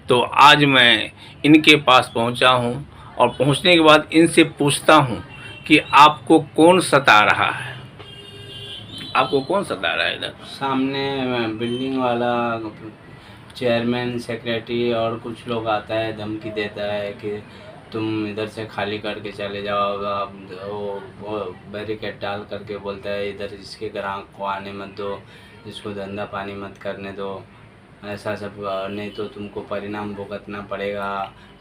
तो आज मैं इनके पास पहुंचा हूं और पहुंचने के बाद इनसे पूछता हूं कि आपको कौन सता रहा है, आपको कौन सता रहा है इधर? सामने बिल्डिंग वाला चेयरमैन, सेक्रेटरी और कुछ लोग आता है, धमकी देता है कि तुम इधर से खाली करके चले जाओ। आप वो बैरिकेड डाल करके बोलता है इधर इसके ग्राहक को आने मत दो, इसको धंधा पानी मत करने दो, ऐसा सब, नहीं तो तुमको परिणाम भुगतना पड़ेगा।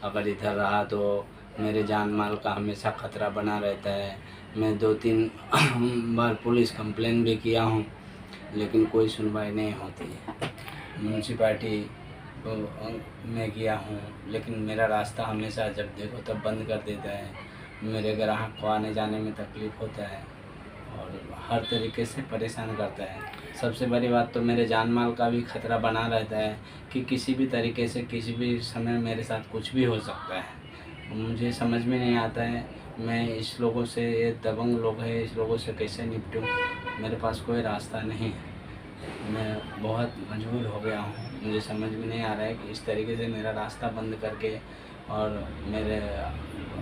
अगर इधर रहा तो मेरे जान माल का हमेशा खतरा बना रहता है। मैं 2-3 बार पुलिस कंप्लेन भी किया हूँ, लेकिन कोई सुनवाई नहीं होती है। म्यूनसिपाल्टी को मैं किया हूँ, लेकिन मेरा रास्ता हमेशा जब देखो तब बंद कर देता है। मेरे ग्राहक को आने जाने में तकलीफ़ होता है और हर तरीके से परेशान करता है। सबसे बड़ी बात तो मेरे जान माल का भी खतरा बना रहता है कि किसी भी तरीके से किसी भी समय मेरे साथ कुछ भी हो सकता है। मुझे समझ में नहीं आता है मैं इस लोगों से, ये दबंग लोग हैं, इस लोगों से कैसे निपटूं। मेरे पास कोई रास्ता नहीं है, मैं बहुत मजबूर हो गया हूँ। मुझे समझ में नहीं आ रहा है कि इस तरीके से मेरा रास्ता बंद करके और मेरे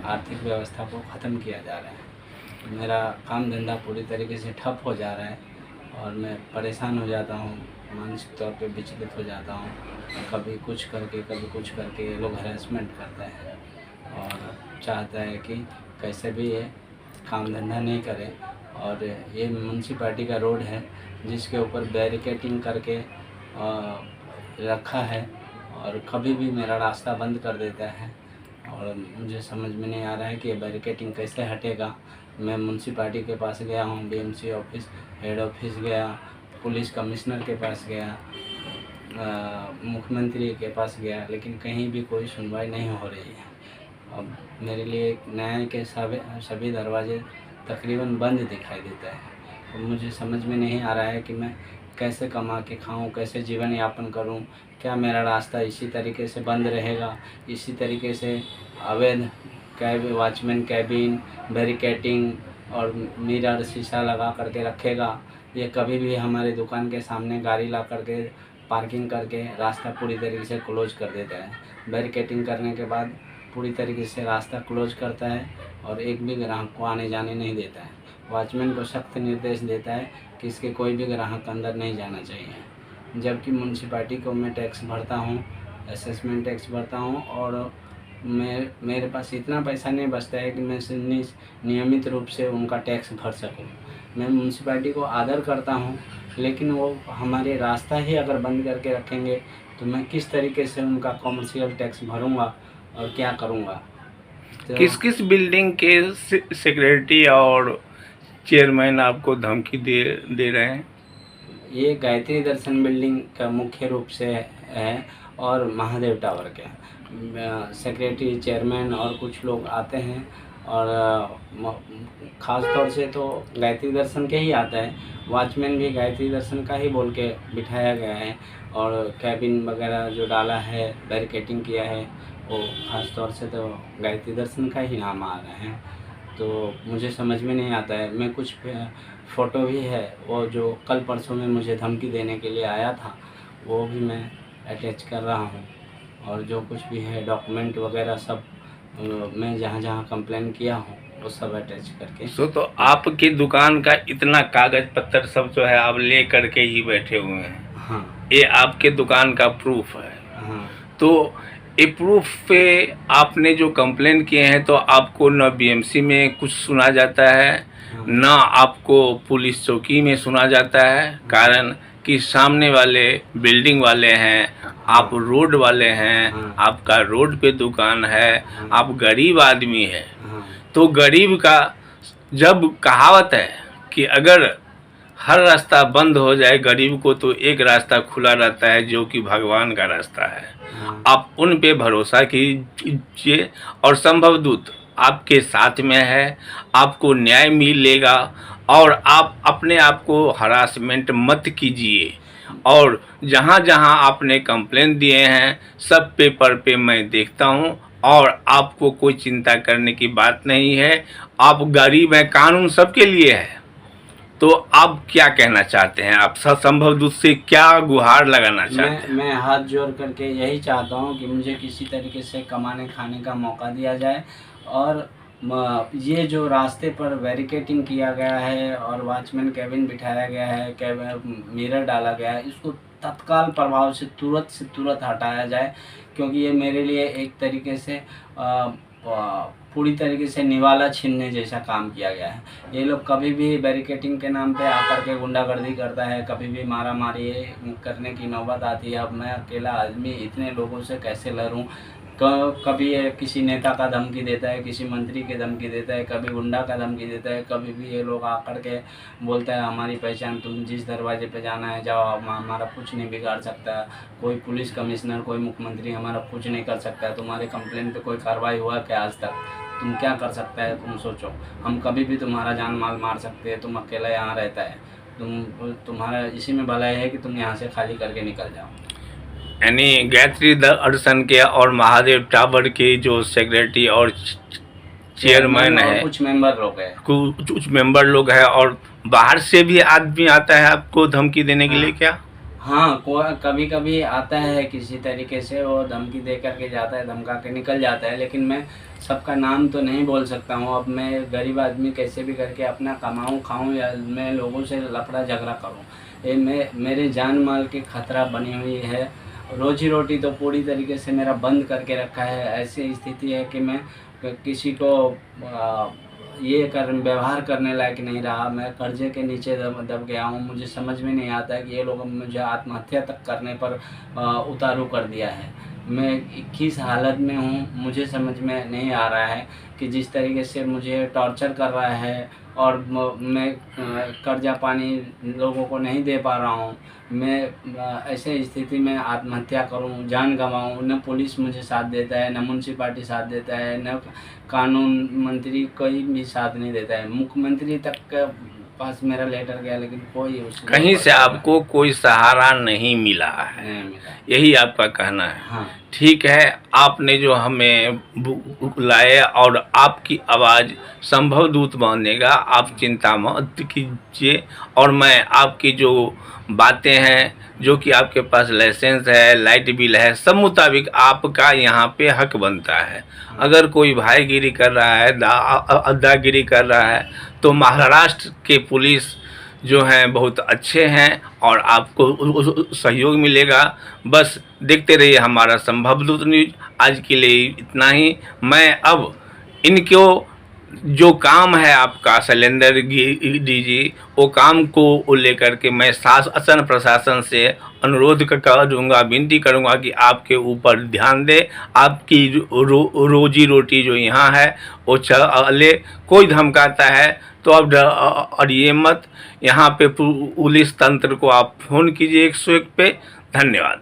आर्थिक व्यवस्था को ख़त्म किया जा रहा है। मेरा काम धंधा पूरी तरीके से ठप हो जा रहा है और मैं परेशान हो जाता हूँ, मानसिक तौर पे विचलित हो जाता हूँ। कभी कुछ करके कभी कुछ करके ये लोग हरासमेंट करते हैं और चाहता है कि कैसे भी ये काम धंधा नहीं करे। और ये म्यूनसिपाल्टी का रोड है जिसके ऊपर बैरिकेटिंग करके रखा है और कभी भी मेरा रास्ता बंद कर देता है और मुझे समझ में नहीं आ रहा है कि ये बैरिकेटिंग कैसे हटेगा। मैं म्यूनसिपाल्टी के पास गया हूँ, बीएमसी ऑफिस, हेड ऑफिस गया, पुलिस कमिश्नर के पास गया, मुख्यमंत्री के पास गया, लेकिन कहीं भी कोई सुनवाई नहीं हो रही है। अब मेरे लिए न्याय के सभी दरवाजे तकरीबन बंद दिखाई देता है और मुझे समझ में नहीं आ रहा है कि मैं कैसे कमा के खाऊं, कैसे जीवन यापन करूं। क्या मेरा रास्ता इसी तरीके से बंद रहेगा, इसी तरीके से अवैध वॉचमैन कैबिन, बैरिकेटिंग और मिरर शीशा लगा करके रखेगा? ये कभी भी हमारे दुकान के सामने गाड़ी ला करके पार्किंग करके रास्ता पूरी तरीके से क्लोज कर देता है। बैरिकेटिंग करने के बाद पूरी तरीके से रास्ता क्लोज करता है और एक भी ग्राहक को आने जाने नहीं देता है। वॉचमैन को सख्त निर्देश देता है कि इसके कोई भी ग्राहक अंदर नहीं जाना चाहिए। जबकि म्यूनसिपाल्टी को मैं टैक्स भरता हूँ, असेसमेंट टैक्स भरता हूँ और मेरे पास इतना पैसा नहीं बचता है कि मैं नियमित रूप से उनका टैक्स भर सकूँ। मैं म्यूनसिपाल्टी को आदर करता हूँ, लेकिन वो हमारे रास्ता ही अगर बंद करके रखेंगे तो मैं किस तरीके से उनका कॉमर्शियल टैक्स भरूँगा और क्या करूँगा। तो किस किस बिल्डिंग के सेक्रेटरी और चेयरमैन आपको धमकी दे रहे हैं? ये गायत्री दर्शन बिल्डिंग का मुख्य रूप से है और महादेव टावर के सेक्रेटरी, चेयरमैन और कुछ लोग आते हैं और ख़ास तौर से तो गायत्री दर्शन के ही आता है। वॉचमैन भी गायत्री दर्शन का ही बोल के बिठाया गया है और कैबिन वगैरह जो डाला है, बैरिकेटिंग किया है, वो ख़ास तौर से तो गायत्री दर्शन का ही नाम आ रहे हैं। तो मुझे समझ में नहीं आता है। मैं कुछ फ़ोटो भी है, वो जो कल परसों में मुझे धमकी देने के लिए आया था, वो भी मैं अटैच कर रहा हूँ और जो कुछ भी है डॉक्यूमेंट वगैरह सब मैं जहाँ जहाँ कंप्लेन किया हूँ वो सब अटैच करके। तो आपकी दुकान का इतना कागज पत्तर सब जो है आप ले करके ही बैठे हुए हैं। हाँ ये आपके दुकान का प्रूफ है। हाँ तो ये प्रूफ पे आपने जो कंप्लेन किए हैं तो आपको न बीएमसी में कुछ सुना जाता है, हाँ न आपको पुलिस चौकी में सुना जाता है, कारण कि सामने वाले बिल्डिंग वाले हैं, आप रोड वाले हैं, हाँ आपका रोड पे दुकान है, हाँ आप गरीब आदमी है। हाँ तो गरीब का जब कहावत है कि अगर हर रास्ता बंद हो जाए गरीब को तो एक रास्ता खुला रहता है जो कि भगवान का रास्ता है। हाँ आप उन पे भरोसा कीजिए और संभव दूत आपके साथ में है, आपको न्याय मिलेगा और आप अपने आप को हरासमेंट मत कीजिए। और जहाँ जहाँ आपने कंप्लेन दिए हैं सब पेपर पे मैं देखता हूँ और आपको कोई चिंता करने की बात नहीं है। आप गरीब हैं, कानून सबके लिए है। तो आप क्या कहना चाहते हैं? आप संभव दूत से क्या गुहार लगाना चाहते हैं? मैं हाथ जोड़ करके यही चाहता हूँ कि मुझे किसी तरीके से कमाने खाने का मौका दिया जाए, और ये जो रास्ते पर बैरिकेटिंग किया गया है और वॉचमैन केबिन बिठाया गया है, मिरर डाला गया है, इसको तत्काल प्रभाव से तुरंत हटाया जाए, क्योंकि ये मेरे लिए एक तरीके से पूरी तरीके से निवाला छीनने जैसा काम किया गया है। ये लोग कभी भी बैरिकेटिंग के नाम पे आकर के गुंडागर्दी करता है, कभी भी मारा मारी करने की नौबत आती है। अब मैं अकेला आदमी इतने लोगों से कैसे लड़ूं? कभी ये किसी नेता का धमकी देता है, किसी मंत्री के धमकी देता है, कभी गुंडा का धमकी देता है, कभी भी ये लोग आकर के बोलता है हमारी पहचान, तुम जिस दरवाजे पे जाना है जाओ, हमारा कुछ नहीं बिगाड़ सकता। कोई पुलिस कमिश्नर, कोई मुख्यमंत्री हमारा कुछ नहीं कर सकता। तुम्हारे कंप्लेंट पे कोई कार्रवाई हुआ क्या आज तक? तुम क्या कर सकता है? तुम सोचो, हम कभी भी तुम्हारा जान माल मार सकते हैं। तुम अकेला यहाँ रहता है, तुम्हारा इसी में भलाई है कि तुम यहाँ से खाली करके निकल जाओ। यानी गायत्री दर्शन के और महादेव टावर के जो सेक्रेटरी और चेयरमैन है, कुछ मेंबर लोग हैं, कुछ मेंबर लोग हैं, और बाहर से भी आदमी आता है आपको धमकी देने के लिए क्या? हाँ, कभी कभी आता है, किसी तरीके से वो धमकी दे करके जाता है, धमका के निकल जाता है। लेकिन मैं सबका नाम तो नहीं बोल सकता हूँ। अब मैं गरीब आदमी कैसे भी करके अपना कमाऊँ खाऊँ, या मैं लोगों से लफड़ा झगड़ा करूँ? ये मेरे जान माल की खतरा बनी हुई है। रोजी रोटी तो पूरी तरीके से मेरा बंद करके रखा है। ऐसी स्थिति है कि मैं किसी को व्यवहार करने लायक नहीं रहा। मैं कर्जे के नीचे दब गया हूँ। मुझे समझ में नहीं आता है कि ये लोग मुझे आत्महत्या तक करने पर उतारू कर दिया है। मैं किस हालत में हूँ मुझे समझ में नहीं आ रहा है कि जिस तरीके से मुझे टॉर्चर कर रहा है, और मैं कर्जा पानी लोगों को नहीं दे पा रहा हूँ। मैं ऐसे स्थिति में आत्महत्या करूँ, जान गंवाऊँ? न पुलिस मुझे साथ देता है, न म्यूनसिपालिटी साथ देता है, न कानून मंत्री कोई भी साथ नहीं देता है। मुख्यमंत्री तक के पास मेरा लेटर गया, लेकिन कोई कहीं से आपको कोई सहारा नहीं मिला है, यही आपका कहना है? हाँ। ठीक है, आपने जो हमें बुलाए और आपकी आवाज़ संभव दूत बनेगा, आप चिंता मत कीजिए। और मैं आपकी जो बातें हैं, जो कि आपके पास लाइसेंस है, लाइट बिल है, सब मुताबिक आपका यहाँ पे हक बनता है। अगर कोई भाईगिरी कर रहा है, दादागिरी कर रहा है, तो महाराष्ट्र के पुलिस जो हैं बहुत अच्छे हैं और आपको सहयोग मिलेगा। बस देखते रहिए हमारा संभव दूत न्यूज। आज के लिए इतना ही। मैं अब इनको जो काम है आपका शैलेंद्र गिरी जी, वो काम को लेकर के मैं शासन प्रशासन से अनुरोध करूँगा, विनती करूँगा कि आपके ऊपर ध्यान दे। आपकी रोजी रोटी जो यहाँ है वो चले। कोई धमकाता है तो अब डरिए मत। यहाँ पे पुलिस तंत्र को आप फ़ोन कीजिए 101 पे। धन्यवाद।